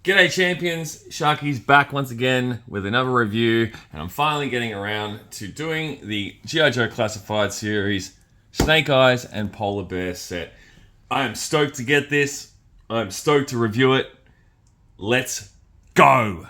G'day champions, Sharky's back once again with another review, and I'm finally getting around to doing the G.I. Joe Classified series Snake Eyes and Polar Bear set. I am stoked to get this, I'm stoked to review it. Let's go!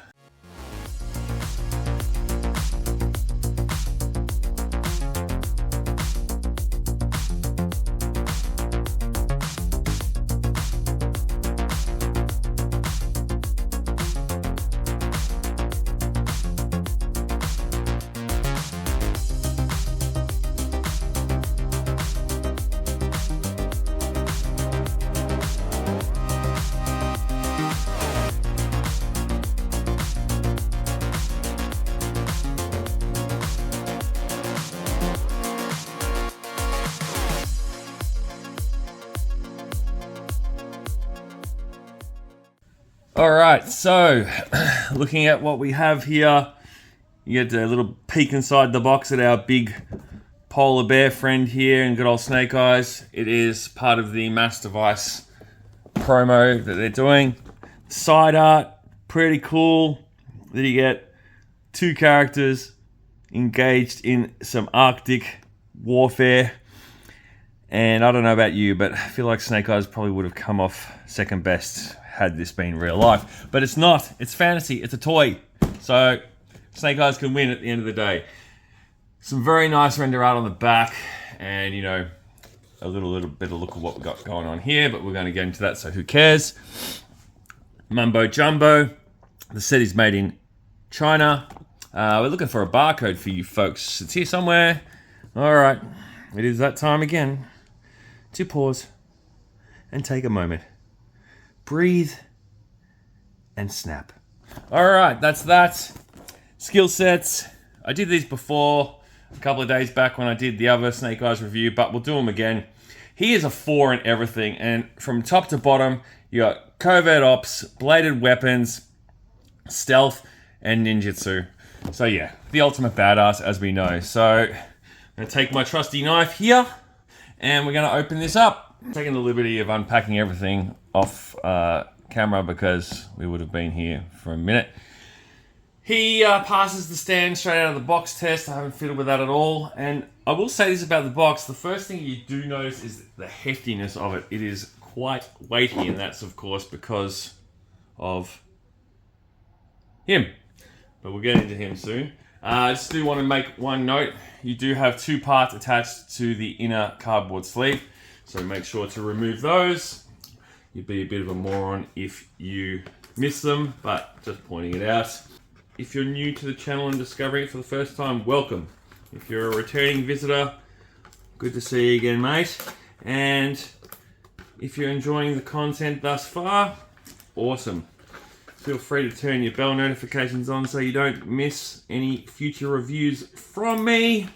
Alright, so looking at what we have here, you get a little peek inside the box at our big polar bear friend here and good old Snake Eyes. It is part of the Mass Device promo that they're doing. Side art, pretty cool. Then you get two characters engaged in some Arctic warfare. And I don't know about you, but I feel like Snake Eyes probably would have come off second best had this been real life. But it's not. It's fantasy. It's a toy. So Snake Eyes can win at the end of the day. Some very nice render art on the back. And, you know, a little bit of look at what we got going on here. But we're going to get into that, so who cares? Mumbo Jumbo. The set is made in China. We're looking for a barcode for you folks. It's here somewhere. All right. It is that time again to pause and take a moment. Breathe and snap. All right, that's that. Skill sets. I did these before a couple of days back when I did the other Snake Eyes review, but we'll do them again. He is a 4 in everything, and from top to bottom, you got covert ops, bladed weapons, stealth, and ninjutsu. So yeah, the ultimate badass, as we know. So I'm gonna take my trusty knife here, and we're gonna open this up. I'm taking the liberty of unpacking everything off camera because we would have been here for a minute. He passes the stand straight out of the box test. I haven't fiddled with that at all. And I will say this about the box. The first thing you do notice is the heftiness of it. It is quite weighty, and that's of course because of him. But we'll get into him soon. I just do want to make one note. You do have 2 parts attached to the inner cardboard sleeve. So make sure to remove those. You'd be a bit of a moron if you miss them, but just pointing it out. If you're new to the channel and discovering it for the first time, welcome. If you're a returning visitor, good to see you again, mate. And if you're enjoying the content thus far, awesome. Feel free to turn your bell notifications on so you don't miss any future reviews from me.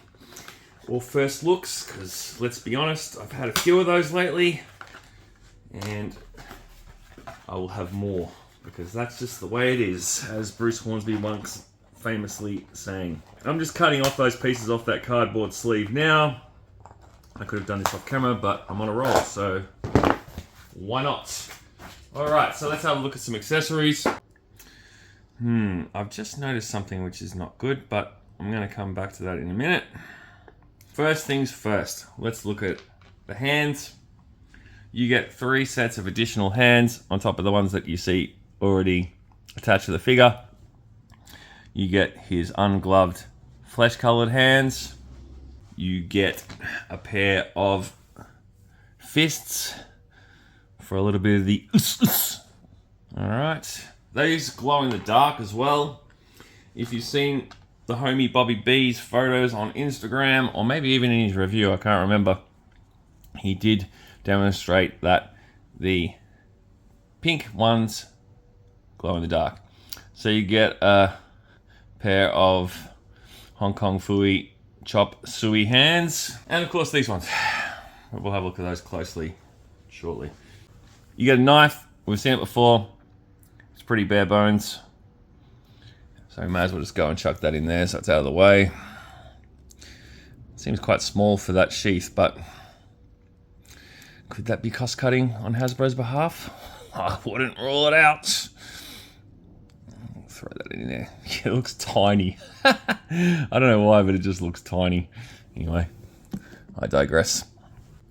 Or first looks, because let's be honest, I've had a few of those lately. And I will have more, because that's just the way it is, as Bruce Hornsby once famously sang. I'm just cutting off those pieces off that cardboard sleeve now. I could have done this off camera, but I'm on a roll, so why not? Alright, so let's have a look at some accessories. I've just noticed something which is not good, but I'm going to come back to that in a minute. First things first, let's look at the hands. You get 3 sets of additional hands on top of the ones that you see already attached to the figure. You get his ungloved flesh-colored hands. You get a pair of fists for a little bit of the Alright. These glow in the dark as well. If you've seen the homie Bobby B's photos on Instagram, or maybe even in his review, I can't remember, he did demonstrate that the pink ones glow in the dark. So you get a pair of Hong Kong Fooey chop suey hands, and of course these ones. We'll have a look at those closely shortly. You get a knife. We've seen it before. It's pretty bare bones, so we may as well just go and chuck that in there so it's out of the way. Seems quite small for that sheath, but could that be cost cutting on Hasbro's behalf? I wouldn't rule it out. that in there. It looks tiny. I don't know why, but it just looks tiny. Anyway, I digress.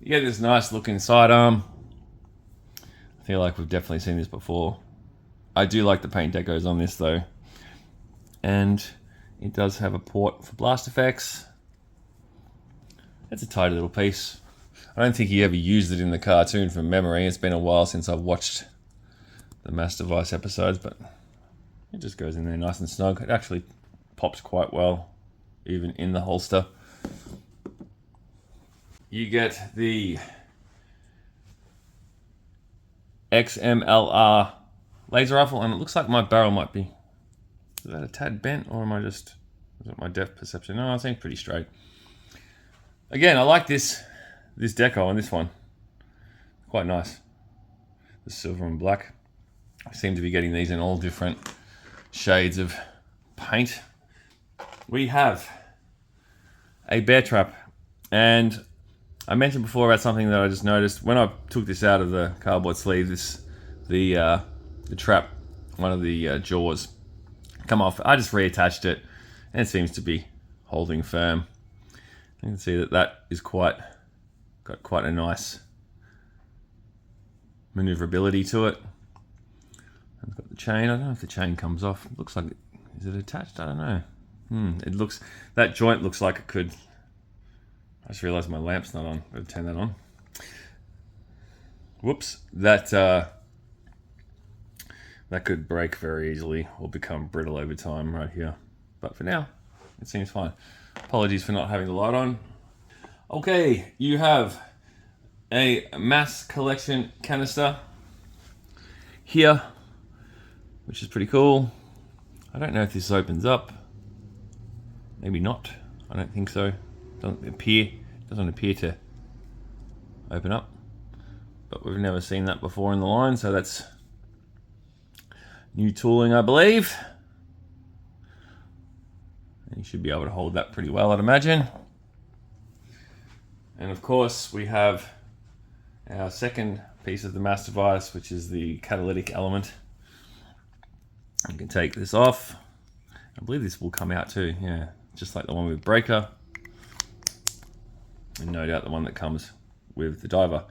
You get this nice looking sidearm. I feel like we've definitely seen this before. I do like the paint decos on this though. And it does have a port for blast effects. It's a tidy little piece. I don't think he ever used it in the cartoon from memory. It's been a while since I've watched the Mass Device episodes, but it just goes in there nice and snug. It actually pops quite well, even in the holster. You get the XMLR laser rifle, and it looks like my barrel might be, is that a tad bent, or am I just, is it my depth perception? No, I think pretty straight. Again, I like this deco on this one. Quite nice. The silver and black. I seem to be getting these in all different shades of paint. We have a bear trap, and I mentioned before about something that I just noticed when I took this out of the cardboard sleeve. The trap, one of the jaws, come off. I just reattached it, and it seems to be holding firm. You can see that is got quite a nice maneuverability to it. I've got the chain. I don't know if the chain comes off. It looks like, is it attached? I don't know. It looks, that joint looks like it could. I just realized my lamp's not on. Better turn that on. Whoops. That could break very easily or become brittle over time right here. But for now, it seems fine. Apologies for not having the light on. Okay, you have a mass collection canister here, which is pretty cool. I don't know if this opens up. Maybe not. I don't think so. Doesn't appear to open up. But we've never seen that before in the line, so that's new tooling, I believe. And you should be able to hold that pretty well, I'd imagine. And of course, we have our second piece of the mass device, which is the catalytic element. You can take this off. I believe this will come out too, yeah. Just like the one with breaker. And no doubt the one that comes with the diver.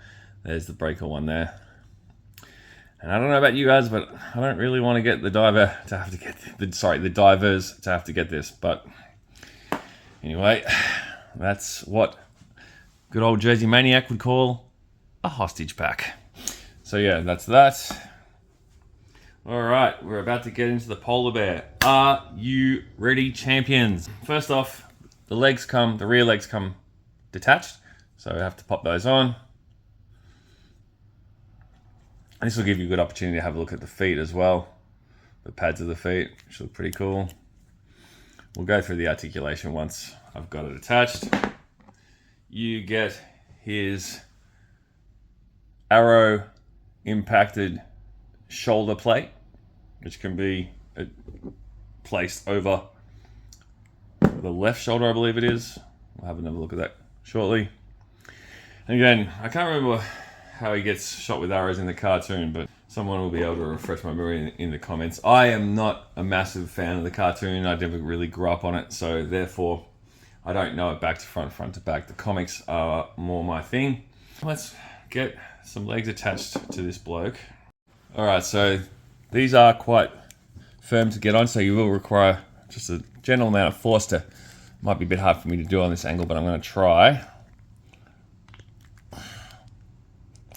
There's the breaker one there. And I don't know about you guys, but I don't really want to get the diver to have to get the divers to have to get this. But anyway, that's what good old Jersey Maniac would call a hostage pack. So yeah, that's that. All right, we're about to get into the polar bear. Are you ready, champions? First off, the rear legs come detached, so I have to pop those on. And this will give you a good opportunity to have a look at the feet as well. The pads of the feet, which look pretty cool. We'll go through the articulation once I've got it attached. You get his arrow impacted shoulder plate, which can be placed over the left shoulder, I believe it is. We'll have another look at that shortly. And again, I can't remember how he gets shot with arrows in the cartoon, but someone will be able to refresh my memory in the comments. I am not a massive fan of the cartoon. I never really grew up on it, so therefore I don't know it back to front, front to back. The comics are more my thing. Let's get some legs attached to this bloke. All right, so these are quite firm to get on, so you will require just a general amount of force. Might be a bit hard for me to do on this angle, but I'm going to try.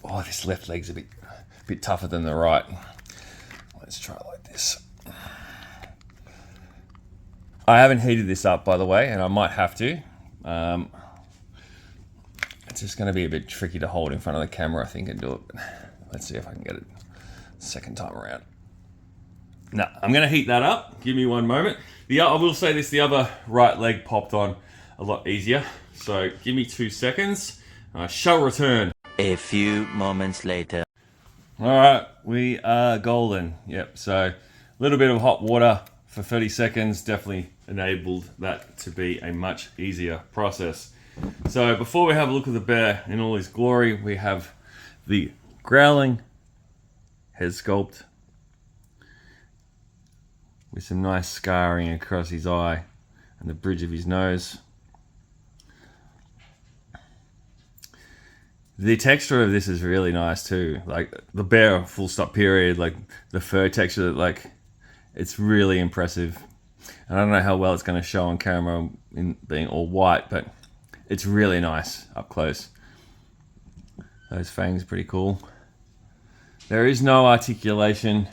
Oh, this left leg's a bit tougher than the right. Let's try it like this. I haven't heated this up, by the way, and I might have to. It's just going to be a bit tricky to hold in front of the camera, I think, and do it. But let's see if I can get it second time around. No, I'm going to heat that up. Give me one moment. I will say this, the other right leg popped on a lot easier. So give me 2 seconds. I shall return. A few moments later. All right, we are golden. Yep, so a little bit of hot water for 30 seconds definitely enabled that to be a much easier process. So before we have a look at the bear in all his glory, we have the growling head sculpt with some nice scarring across his eye and the bridge of his nose. The texture of this is really nice too. Like the bear, full stop period, like the fur texture, like it's really impressive. And I don't know how well it's going to show on camera in being all white, but it's really nice up close. Those fangs are pretty cool. There is no articulation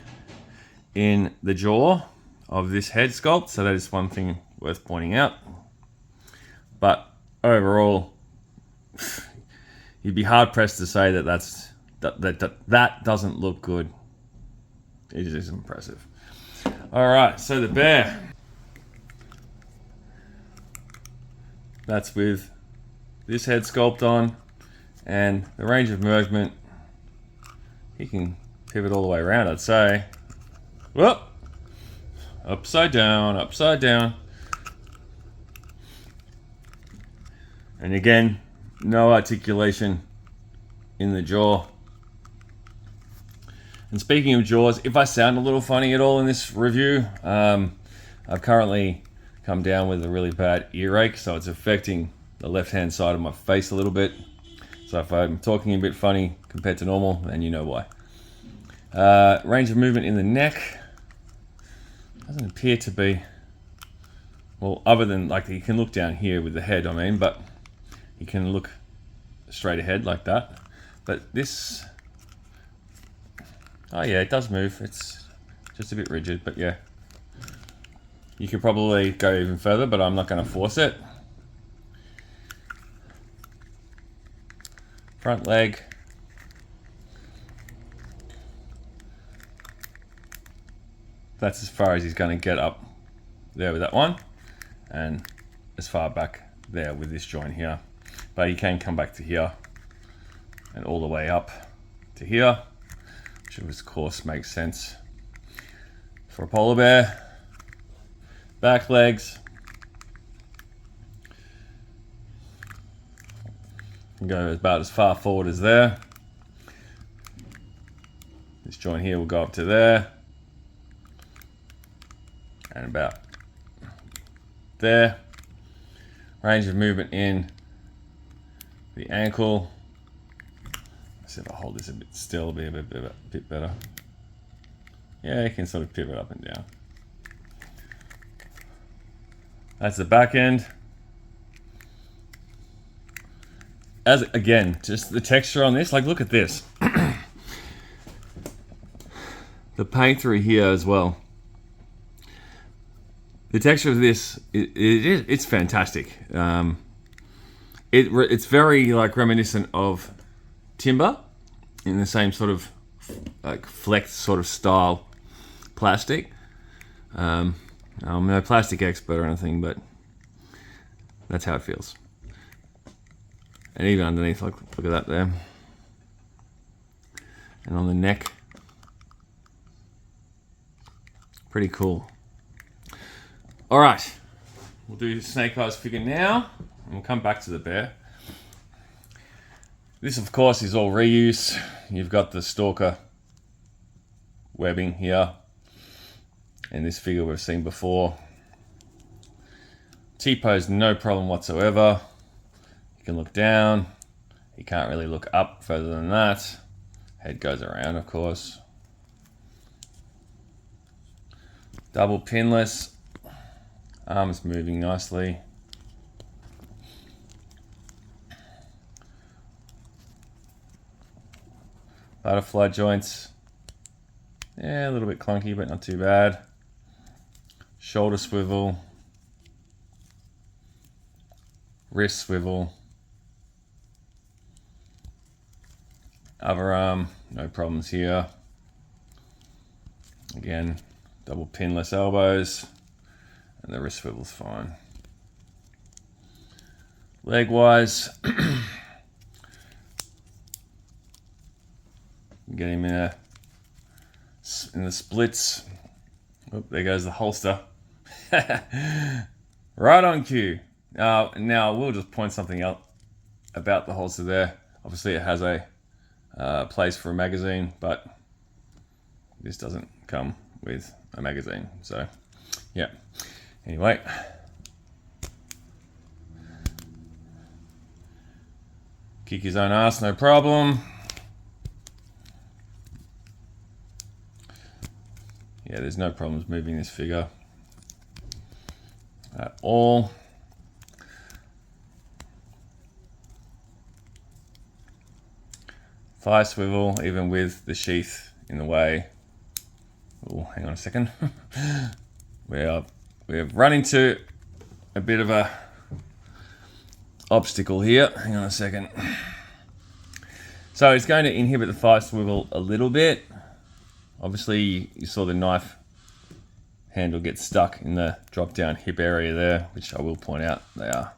in the jaw of this head sculpt, so that is one thing worth pointing out. But overall, you'd be hard pressed to say that that doesn't look good. It is impressive. All right, so the bear. That's with this head sculpt on, and the range of movement. He can pivot all the way around, I'd say. Whoop! Upside down, upside down. And again, no articulation in the jaw. And speaking of jaws, if I sound a little funny at all in this review, I've currently come down with a really bad earache, so it's affecting the left-hand side of my face a little bit. So if I'm talking a bit funny compared to normal, then you know why. Range of movement in the neck doesn't appear to be, well, other than like you can look down here with the head, I mean, but you can look straight ahead like that. But this, oh yeah, it does move. It's just a bit rigid, but yeah. You could probably go even further, but I'm not going to force it. Front leg. That's as far as he's going to get up there with that one. And as far back there with this joint here. But he can come back to here and all the way up to here, which of course makes sense for a polar bear. Back legs. Can go about as far forward as there. This joint here will go up to there. And about there. Range of movement in the ankle. Let's see if I hold this a bit still, be a bit better. Yeah, you can sort of pivot up and down. That's the back end. As again, just the texture on this, like look at this. The paint through here as well. The texture of this, it's fantastic. It's very like reminiscent of timber in the same sort of like flex sort of style plastic. I'm no plastic expert or anything, but that's how it feels. And even underneath, look at that there. And on the neck, pretty cool. All right, we'll do Snake Eyes figure now, and we'll come back to the bear. This, of course, is all reuse. You've got the stalker webbing here. In this figure we've seen before. T-pose, no problem whatsoever. You can look down. You can't really look up further than that. Head goes around, of course. Double pinless. Arms moving nicely. Butterfly joints. Yeah, a little bit clunky, but not too bad. Shoulder swivel. Wrist swivel. Other arm, no problems here. Again, double pinless elbows. And the wrist swivel's fine. Leg wise, get him in the splits. Oh, there goes the holster. Right on cue. Now we'll just point something out about the holster there. Obviously it has a place for a magazine, but this doesn't come with a magazine. So Yeah. Anyway. Kick his own ass, no problem. Yeah, there's no problems moving this figure at all. Thigh swivel, even with the sheath in the way. Oh, hang on a second. We've run into a bit of a obstacle here. Hang on a second. So it's going to inhibit the thigh swivel a little bit. Obviously, you saw the knife handle get stuck in the drop down hip area there, which I will point out they are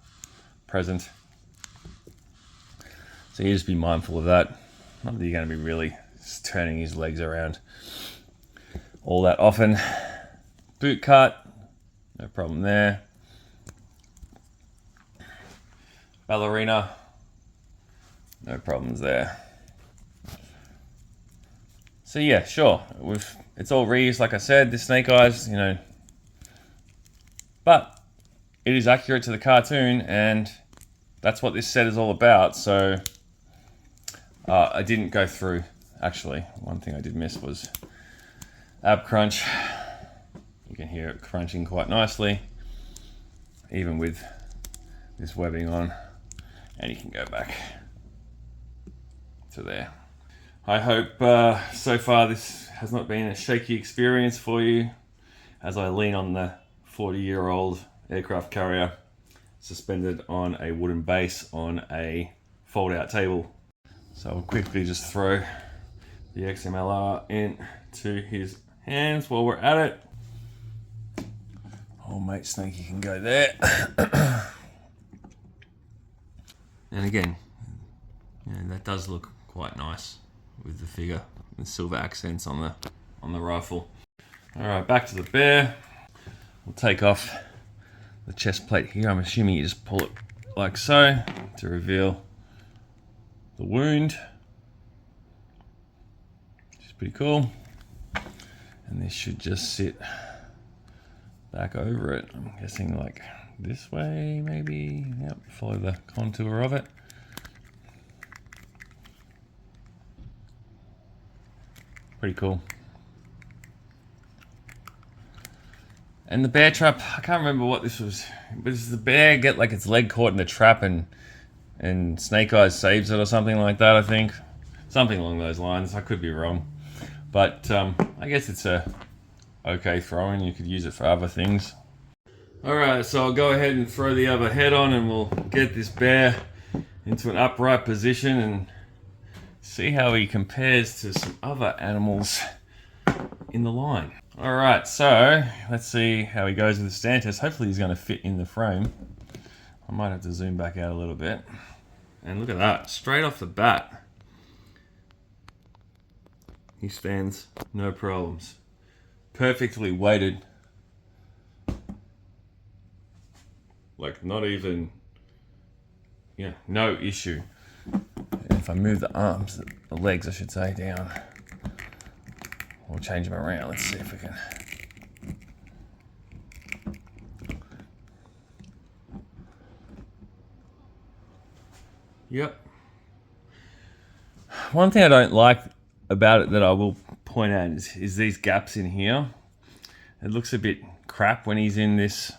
present. So you just be mindful of that. Not that you're going to be really turning his legs around all that often. Boot cut, no problem there. Ballerina, no problems there. So yeah, sure, it's all reused, like I said, the snake eyes, you know, but it is accurate to the cartoon, and that's what this set is all about. So I didn't go through, actually, one thing I did miss was ab crunch. You can hear it crunching quite nicely, even with this webbing on, and you can go back to there. I hope so far this has not been a shaky experience for you as I lean on the 40-year-old aircraft carrier suspended on a wooden base on a fold-out table. So I'll quickly just throw the XMLR into his hands while we're at it. Oh, mate, Snakey can go there. And again, you know, that does look quite nice with the figure, with silver accents on the rifle. All right, back to the bear. We'll take off the chest plate here. I'm assuming you just pull it like so to reveal the wound. Which is pretty cool. And this should just sit back over it. I'm guessing like this way, maybe. Yep, follow the contour of it. Pretty cool. And the bear trap, I can't remember what this was, but does the bear get like its leg caught in the trap and Snake Eyes saves it or something like that, I think. Something along those lines. I could be wrong. But I guess it's a okay throwing. You could use it for other things. Alright, so I'll go ahead and throw the other head on and we'll get this bear into an upright position and see how he compares to some other animals in the line. Alright, so let's see how he goes with the stand test. Hopefully he's going to fit in the frame. I might have to zoom back out a little bit. And look at that, straight off the bat. He stands no problems. Perfectly weighted. Like not even, yeah, no issue. And if I move the arms, the legs I should say, down, we'll change them around. Let's see if we can. Yep. One thing I don't like about it that I will point out is these gaps in here. It looks a bit crap when he's in this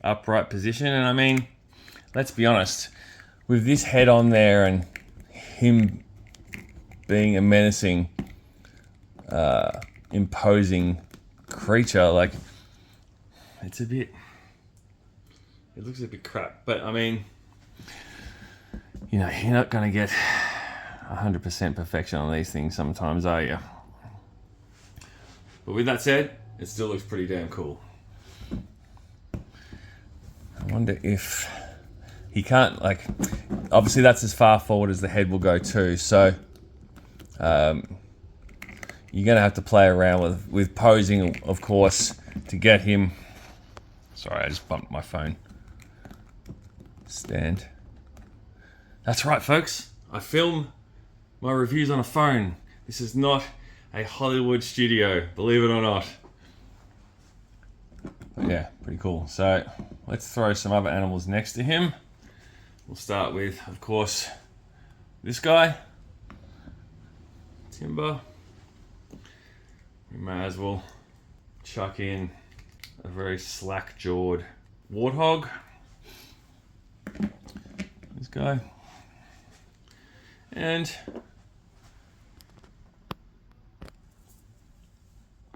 upright position, and I mean, let's be honest, with this head on there and him being a menacing, imposing creature, like, it's a bit, it looks a bit crap, but I mean, you know, you're not going to get 100% perfection on these things sometimes, are you? But with that said, it still looks pretty damn cool. I wonder if he can't, like, obviously that's as far forward as the head will go too, so you're going to have to play around with posing, of course, to get him. Sorry, I just bumped my phone stand. That's right, folks. I film my reviews on a phone. This is not a Hollywood studio, believe it or not. Yeah, pretty cool. So let's throw some other animals next to him. We'll start with, of course, this guy, Timber. We may as well chuck in a very slack-jawed warthog. This guy. And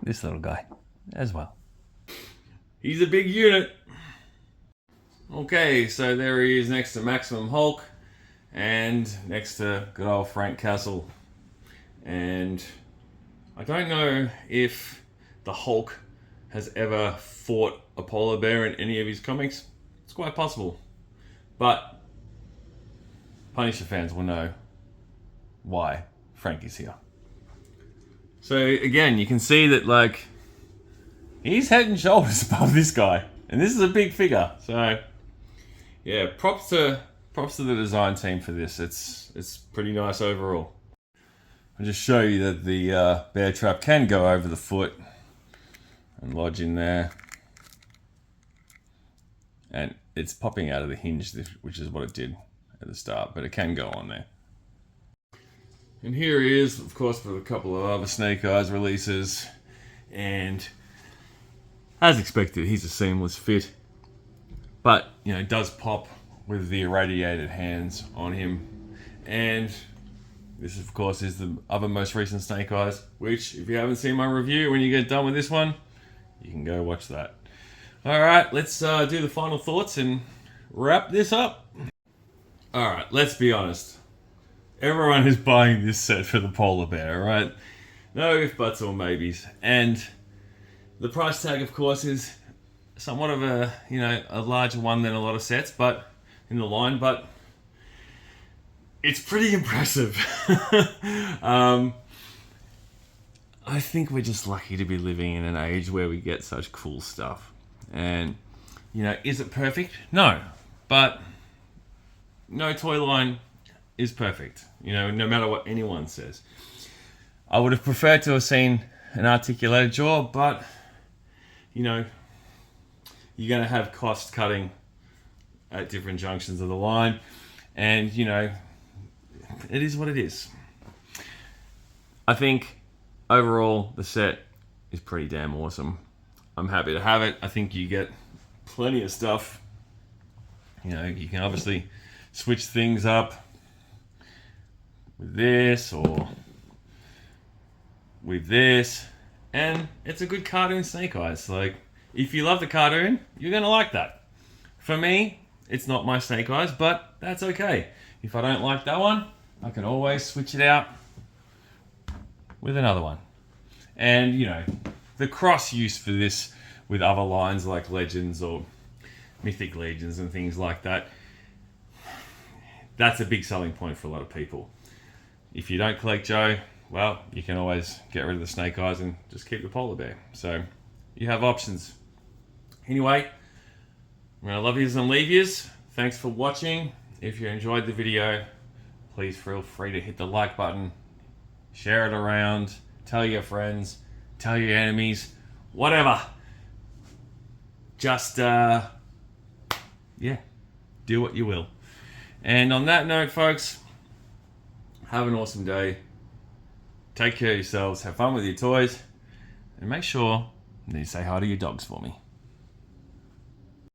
this little guy as well. He's a big unit. Okay, so there he is next to Maximum Hulk and next to good old Frank Castle. And I don't know if the Hulk has ever fought a polar bear in any of his comics. It's quite possible. But Punisher fans will know why Frank is here. So again, you can see that like he's head and shoulders above this guy. And this is a big figure. So yeah, props to the design team for this. It's pretty nice overall. I'll just show you that the bear trap can go over the foot and lodge in there. And it's popping out of the hinge, which is what it did at the start, but it can go on there. And here he is, of course, with a couple of other Snake Eyes releases. And as expected, he's a seamless fit. But, you know, it does pop with the irradiated hands on him. And this, of course, is the other most recent Snake Eyes, which, if you haven't seen my review, when you get done with this one, you can go watch that. Alright, let's do the final thoughts and wrap this up. Alright, let's be honest. Everyone is buying this set for the polar bear, right? No ifs, buts, or maybes. And the price tag, of course, is somewhat of a, you know, a larger one than a lot of sets, but in the line, but it's pretty impressive. I think we're just lucky to be living in an age where we get such cool stuff. And, you know, is it perfect? No. But no toy line is perfect, you know, no matter what anyone says. I would have preferred to have seen an articulated jaw, but, you know, you're going to have cost cutting at different junctions of the line. And, you know, it is what it is. I think overall the set is pretty damn awesome. I'm happy to have it. I think you get plenty of stuff. You know, you can obviously switch things up with this or with this. And it's a good cartoon Snake Eyes. Like, if you love the cartoon, you're going to like that. For me, it's not my Snake Eyes, but that's okay. If I don't like that one, I can always switch it out with another one. And, you know, the cross use for this with other lines like Legends or Mythic Legions and things like that, that's a big selling point for a lot of people. If you don't collect Joe, well, you can always get rid of the Snake Eyes and just keep the polar bear. So you have options. Anyway, I'm going to love yous and leave yous. Thanks for watching. If you enjoyed the video, please feel free to hit the like button, share it around, tell your friends, tell your enemies, whatever. Just, yeah, do what you will. And on that note, folks, have an awesome day. Take care of yourselves, have fun with your toys, and make sure that you say hi to your dogs for me.